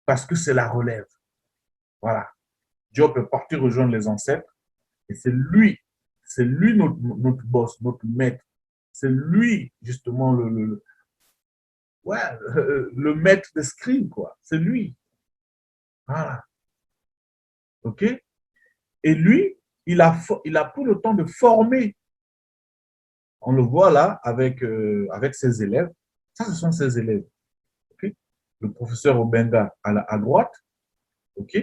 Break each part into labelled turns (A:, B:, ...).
A: parce que c'est la relève. Voilà. Diop est parti rejoindre les ancêtres et c'est lui notre boss, notre maître. C'est lui, justement, ouais, le maître d'escrime, quoi. C'est lui. Voilà. OK? Et lui, il a pris le temps de former. On le voit là avec ses élèves. Ça, ce sont ses élèves. OK? Le professeur Obenga à droite. OK?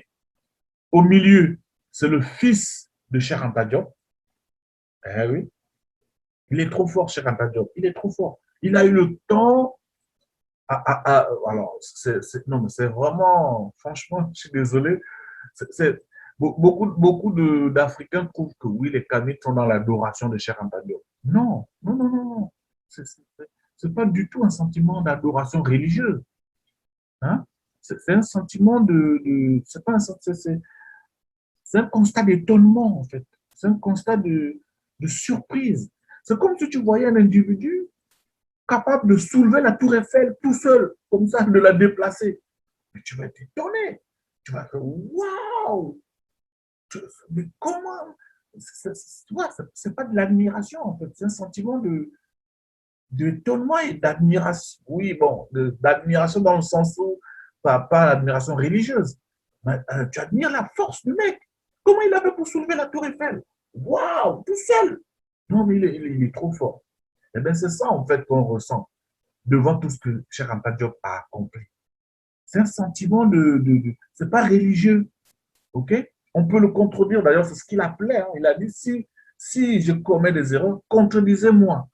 A: Au milieu, c'est le fils de Cheikh Anta Diop. Eh oui. Il est trop fort, Cheikh Anta Diop. Il est trop fort. Il a eu le temps. Alors, non, mais c'est vraiment, franchement, je suis désolé. Beaucoup d'Africains trouvent que oui, les Kamites sont dans l'adoration de Cheikh Anta Diop. Non, non, non, non, non. C'est pas du tout un sentiment d'adoration religieuse. Hein? C'est un sentiment c'est pas un, c'est un constat d'étonnement, en fait. C'est un constat de surprise. C'est comme si tu voyais un individu capable de soulever la tour Eiffel tout seul, comme ça, de la déplacer. Mais tu vas être étonné. Tu vas dire, waouh! Mais comment? C'est pas de l'admiration, en fait. C'est un sentiment d'étonnement et d'admiration. Oui, bon, d'admiration dans le sens où, pas l'admiration religieuse. Mais, tu admires la force du mec. Comment il a fait pour soulever la tour Eiffel? Waouh, tout seul. Non, mais il est trop fort. Et bien, c'est ça, en fait, qu'on ressent devant tout ce que Cheikh Anta Diop a accompli. C'est un sentiment c'est pas religieux, ok? On peut le contredire, d'ailleurs, c'est ce qu'il appelait. Hein. Il a dit, si je commets des erreurs, contredisez-moi.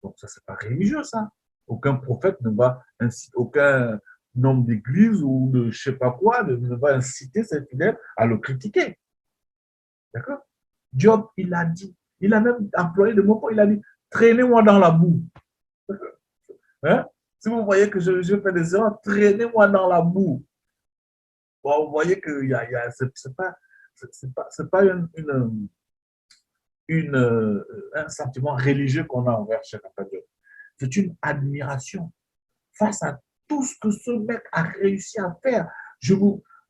A: Donc, ça, c'est pas religieux, ça. Aucun prophète ne va inciter, aucun homme d'église ou de je sais pas quoi ne va inciter ses fidèles à le critiquer. D'accord? Job, il a dit, il a même employé le mot, il a dit, traînez-moi dans la boue. Hein? Si vous voyez que je fais des erreurs, traînez-moi dans la boue. Bon, vous voyez que c'est pas un sentiment religieux qu'on a envers Cheikh Anta Diop. C'est une admiration face à tout ce que ce mec a réussi à faire.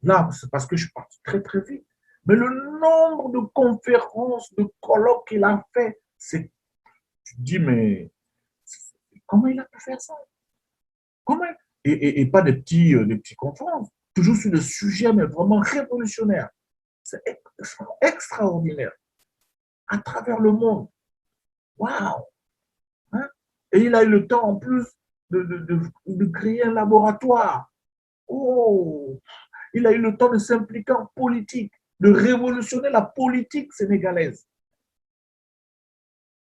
A: Là, c'est parce que je suis parti très, très vite. Mais le nombre de conférences, de colloques qu'il a fait, tu te dis, mais comment il a pu faire ça? Comment? Et pas des petits conférences, toujours sur des sujets, mais vraiment révolutionnaires. C'est extraordinaire. À travers le monde. Waouh! Hein? Et il a eu le temps en plus de créer un laboratoire. Oh! Il a eu le temps de s'impliquer en politique, de révolutionner la politique sénégalaise.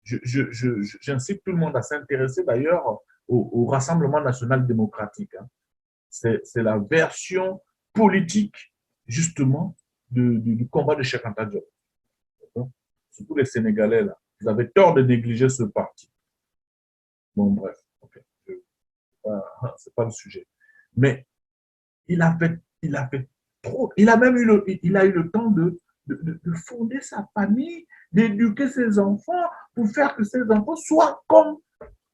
A: J'incite tout le monde à s'intéresser d'ailleurs au Rassemblement national démocratique. Hein. C'est la version politique, justement, du combat de Cheikh Anta Diop. Surtout les Sénégalais, là. Vous avez tort de négliger ce parti. Bon, bref, okay. C'est pas le sujet. Mais il a fait trop. Il a même il a eu le temps de fonder sa famille, d'éduquer ses enfants pour faire que ses enfants soient comme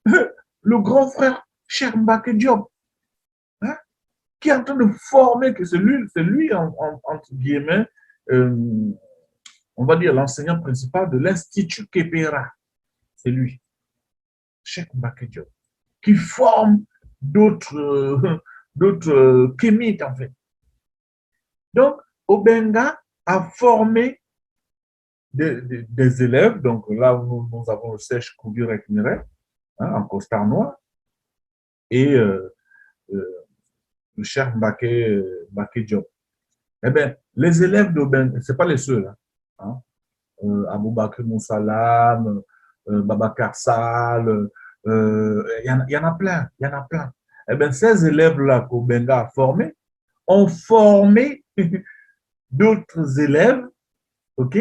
A: le grand frère Cheikh Mbacké Diop, hein, qui est en train de former, que c'est lui entre guillemets, euh, on va dire l'enseignant principal de l'Institut Kepera. C'est lui, Cheikh Mbacké Diop, qui forme d'autres kémites, en fait. Donc, Obenga a formé des élèves. Donc là, nous avons le sèche Koubir et Miret, hein, en costard noir, et euh, le cher Mbacké Diop. Eh bien, les élèves d'Obenga, ce n'est pas les seuls, hein, Aboubakr Moussalam, Babacar Sall, y en a plein, il y en a plein. Eh bien, ces élèves-là qu'Obenga a formés ont formé d'autres élèves, ok?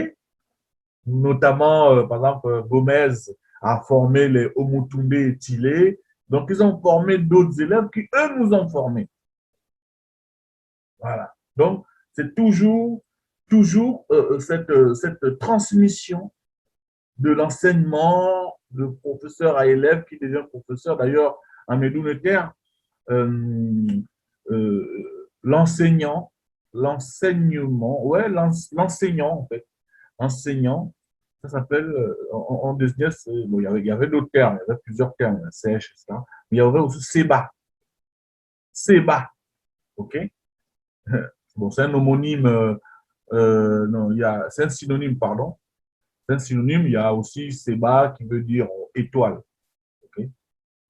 A: Notamment, par exemple, Gomez a formé les Omutumbe et Tilé. Donc, ils ont formé d'autres élèves qui, eux, nous ont formés. Voilà. Donc, c'est toujours cette transmission de l'enseignement de professeur à élève qui devient professeur. D'ailleurs, Amédou Neter, euh, l'enseignant, l'enseignement, ouais, l'enseignant, en fait. Enseignant, ça s'appelle, on désignait, bon, il y avait d'autres termes, il y avait plusieurs termes, sèche, etc. Mais il y avait aussi SEBA. SEBA, OK? Bon, c'est un homonyme, non, c'est un synonyme, pardon. C'est un synonyme, il y a aussi SEBA qui veut dire étoile, OK?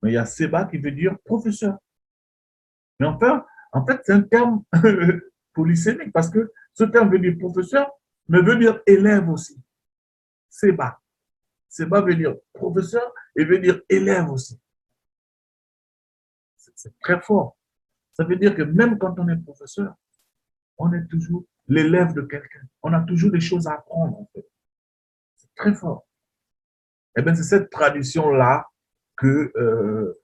A: Mais il y a SEBA qui veut dire professeur. Mais enfin, en fait, c'est un terme polysémique parce que ce terme veut dire professeur, mais veut dire élève aussi. SEBA. SEBA veut dire professeur et veut dire élève aussi. C'est très fort. Ça veut dire que même quand on est professeur, on est toujours l'élève de quelqu'un. On a toujours des choses à apprendre, en fait. C'est très fort. Eh bien, c'est cette tradition-là que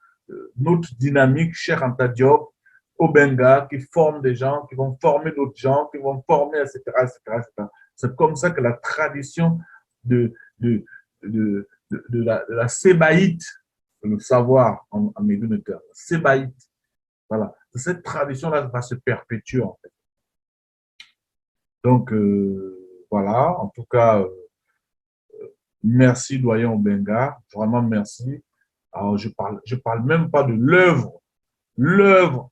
A: notre dynamique, cher Anta Diop, au Benga, qui forme des gens, qui vont former d'autres gens, qui vont former, etc., etc., etc. C'est comme ça que la tradition de, de, de la sébaïte, le savoir en médunitaire, sébaïte, voilà. Cette tradition-là va se perpétuer, en fait. Donc, voilà, en tout cas, merci, doyen Obenga, vraiment merci. Alors, je parle même pas de l'œuvre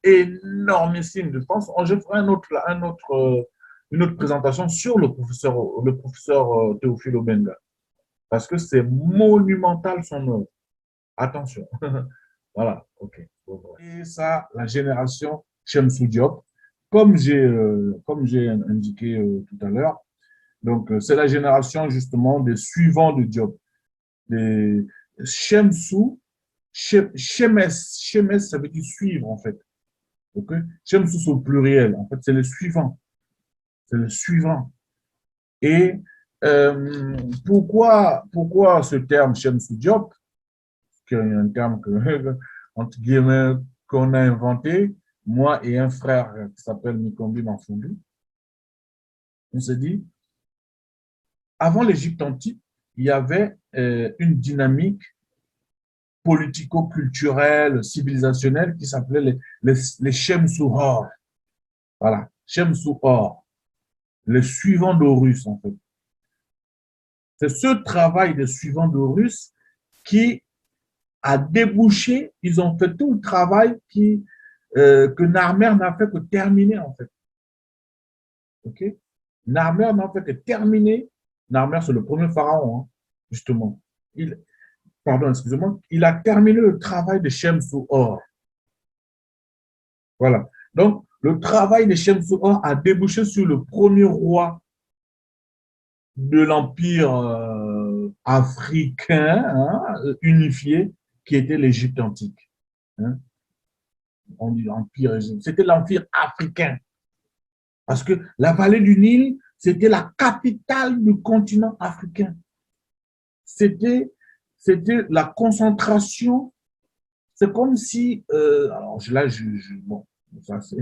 A: énormissime. Je pense, je ferai une autre présentation sur le professeur Théophile Obenga, parce que c'est monumental son œuvre. Attention. Voilà, ok. Et ça, la génération Shemsou Diop, comme j'ai indiqué tout à l'heure, donc c'est la génération justement des suivants de Diop. Des Shemsou, Shemes, Shemes, ça veut dire suivre en fait. Okay? Shemsou, c'est au pluriel, en fait, c'est le suivant. C'est le suivant. Et pourquoi ce terme Shemsou Diop, qui est un terme que, entre guillemets, qu'on a inventé, moi et un frère qui s'appelle Mikombi Manfundu, on s'est dit, avant l'Égypte antique, il y avait une dynamique politico-culturelle, civilisationnelle qui s'appelait les Shemsou-Hor. Voilà, Shemsou-Hor, les suivants d'Horus, en fait. C'est ce travail des suivants d'Horus qui a débouché, ils ont fait tout le travail que Narmer n'a fait que terminer, en fait. OK? Narmer n'a fait que terminer. Narmer, c'est le premier pharaon, hein, justement. Pardon, excusez-moi. Il a terminé le travail de Shemsou-Hor. Voilà. Donc, le travail de Shemsou-Hor a débouché sur le premier roi de l'empire africain, hein, unifié, qui était l'Égypte antique. Hein. On dit l'empire égyptien. C'était l'empire africain. Parce que la vallée du Nil, c'était la capitale du continent africain. C'était la concentration. C'est comme si, alors là, bon, ça c'est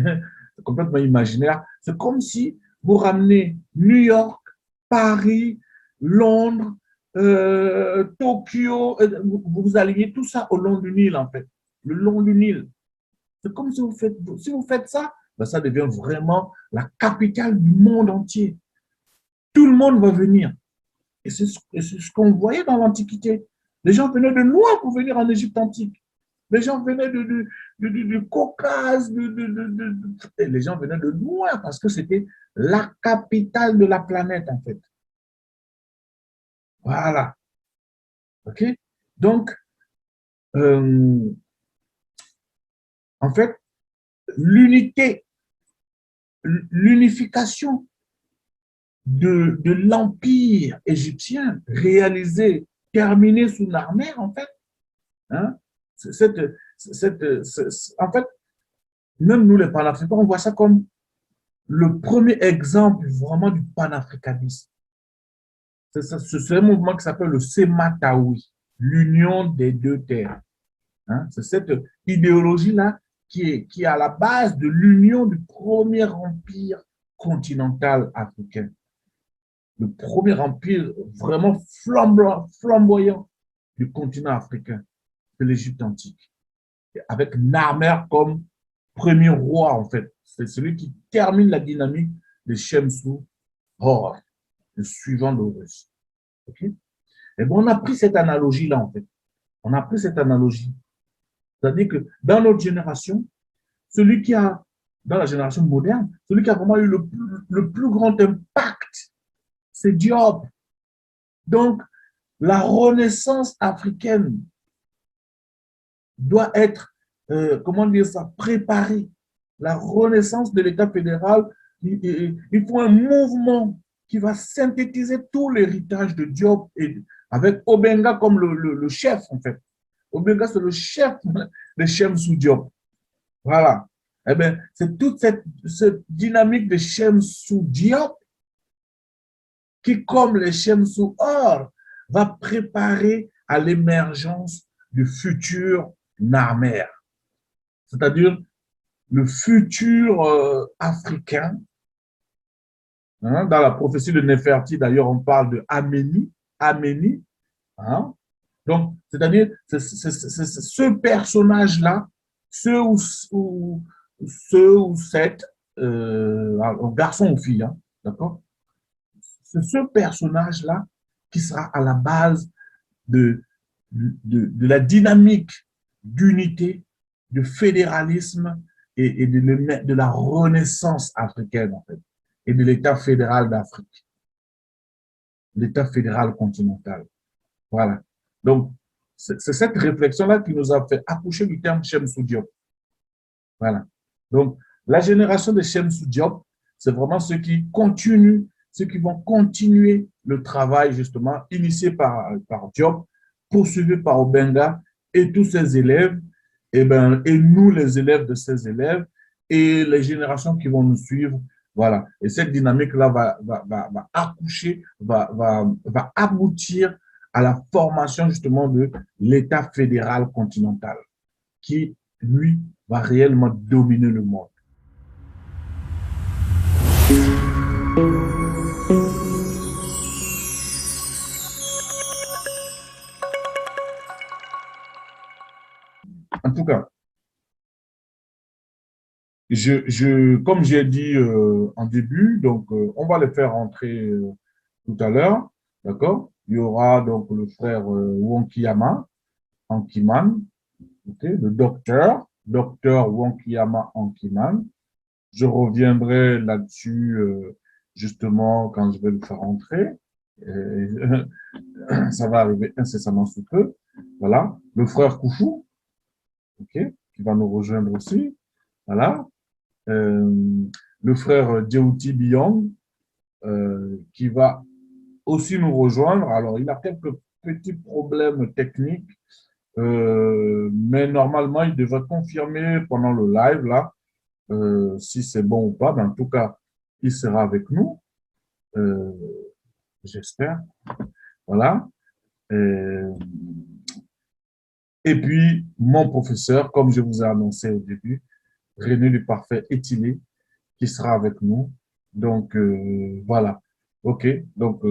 A: complètement imaginaire. C'est comme si vous ramenez New York, Paris, Londres, Tokyo, vous alliez tout ça au long du Nil, en fait, le long du Nil. C'est comme si vous faites ça, ben ça devient vraiment la capitale du monde entier. Tout le monde va venir. Et c'est ce qu'on voyait dans l'Antiquité. Les gens venaient de loin pour venir en Égypte antique. Les gens venaient du Caucase, les gens venaient de loin parce que c'était la capitale de la planète, en fait. Voilà. OK? Donc, en fait, l'unification de l'empire égyptien réalisé, terminé sous Narmer, en fait, hein, en fait, même nous les panafricains, on voit ça comme le premier exemple vraiment du panafricanisme. C'est un mouvement qui s'appelle le Semataoui, l'union des deux terres. Hein? C'est cette idéologie-là qui est à la base de l'union du premier empire continental africain. Le premier empire vraiment flamboyant du continent africain, c'est l'Égypte antique, avec Narmer comme premier roi, en fait. C'est celui qui termine la dynamique de Shemsou Hor, le suivant d'Horus. Okay? Et bon, on a pris cette analogie-là, en fait. On a pris cette analogie. C'est-à-dire que dans notre génération, celui qui a, dans la génération moderne, celui qui a vraiment eu le plus grand impact, c'est Diop. Donc, la renaissance africaine doit être, comment dire ça, préparée. La renaissance de l'État fédéral, il faut un mouvement qui va synthétiser tout l'héritage de Diop et avec Obenga comme le chef, en fait. Obenga, c'est le chef de Shemsou Diop. Voilà. Eh bien, c'est toute cette dynamique de Shemsou Diop qui, comme les Shemsou Or, va préparer à l'émergence du futur Narmer, c'est-à-dire le futur africain. Hein, dans la prophétie de Néferti, d'ailleurs, on parle de Aménie. Aménie. Hein. Donc, c'est-à-dire, c'est ce personnage-là, ceux ou sept, garçon ou fille, hein, d'accord? C'est ce personnage-là qui sera à la base de la dynamique d'unité, de fédéralisme et de la renaissance africaine, en fait, et de l'État fédéral d'Afrique, l'État fédéral continental. Voilà. Donc, c'est cette réflexion-là qui nous a fait accoucher du terme Shemsou Diop. Voilà. Donc, la génération de Shemsou Diop, c'est vraiment ceux qui continuent, ceux qui vont continuer le travail, justement, initié par Diop, poursuivi par Obenga et tous ses élèves, et nous, les élèves de ces élèves, et les générations qui vont nous suivre. Voilà. Et cette dynamique-là va accoucher, va aboutir à la formation, justement, de l'État fédéral continental, qui, lui, va réellement dominer le monde. En tout cas, comme j'ai dit en début, donc on va les faire rentrer tout à l'heure, d'accord? Il y aura donc le frère Wonkiyama Ankiman, okay? Le docteur Wonkiyama Ankiman. Je reviendrai là-dessus justement quand je vais le faire rentrer. Et, ça va arriver incessamment sous peu. Voilà. Le frère Koufou, okay, qui va nous rejoindre aussi. Voilà. Le frère Djeuti Biong, qui va aussi nous rejoindre. Alors, il a quelques petits problèmes techniques, mais normalement, il devrait confirmer pendant le live, là, si c'est bon ou pas. Mais en tout cas, il sera avec nous, j'espère. Voilà. Et puis, mon professeur, comme je vous ai annoncé au début, René le Parfait Étilé, qui sera avec nous. Donc, voilà. OK. Donc,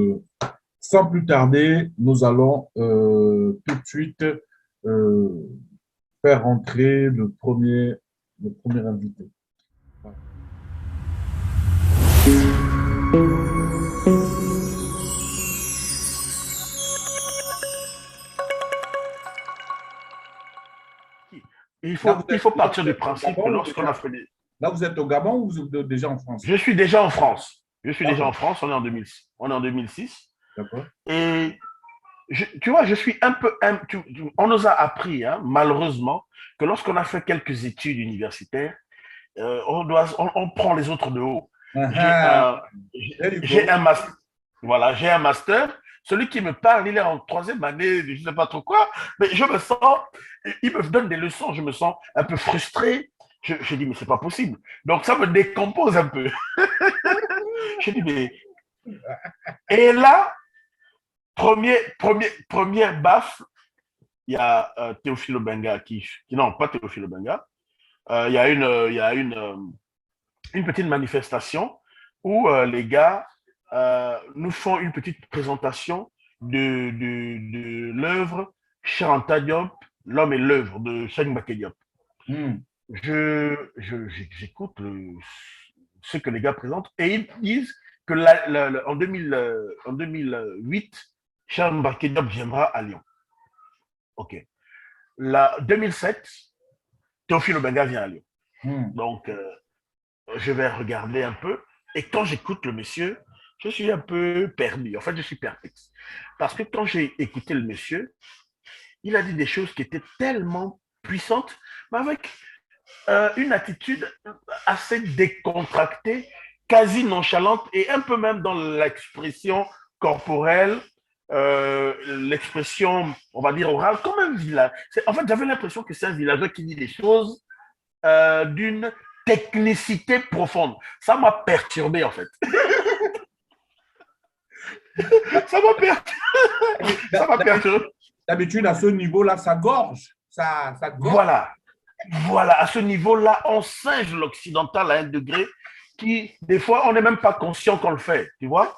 A: sans plus tarder, nous allons tout de suite faire entrer le premier invité. Voilà.
B: Il faut partir du principe que lorsqu'on a fait des...
A: Là, vous êtes au Gabon ou vous êtes déjà en France?
B: Je suis déjà en France. Je suis déjà en France, on est en 2006. On est en 2006.
A: D'accord.
B: Et tu vois, je suis un peu... on nous a appris, hein, malheureusement, que lorsqu'on a fait quelques études universitaires, on prend les autres de haut. J'ai un master. Voilà, j'ai un master. Celui qui me parle, il est en troisième année, je ne sais pas trop quoi, mais je me sens, il me donne des leçons, je me sens un peu frustré. Je dis, mais c'est pas possible. Donc ça me décompose un peu. Je dis, mais. Et là, première baffe, il y a Théophile Obenga non, pas Théophile Obenga. Il y a une petite manifestation où les gars nous font une petite présentation de l'œuvre Cheikh Anta Diop, l'homme et l'œuvre de Cheikh Mbacké Diop. j'écoute ce que les gars présentent et ils disent que en 2008, Charles Mbacké Diop viendra à Lyon. OK. La 2007, Théophile Obenga vient à Lyon. Donc, je vais regarder un peu. Et quand j'écoute le monsieur, je suis un peu perdu. En fait, je suis perplexe. Parce que quand j'ai écouté le monsieur, il a dit des choses qui étaient tellement puissantes, mais avec une attitude assez décontractée, quasi nonchalante et un peu même dans l'expression corporelle, l'expression, on va dire, orale, comme un village. En fait, j'avais l'impression que c'est un villageois qui dit des choses d'une technicité profonde. Ça m'a perturbé, en fait. Ça m'a perturbé. Ça m'a perturbé.
A: D'habitude, à ce niveau-là, ça gorge. Ça gorge.
B: Voilà. Voilà, à ce niveau-là, on singe l'occidental à un degré qui, des fois, on n'est même pas conscient qu'on le fait, tu vois.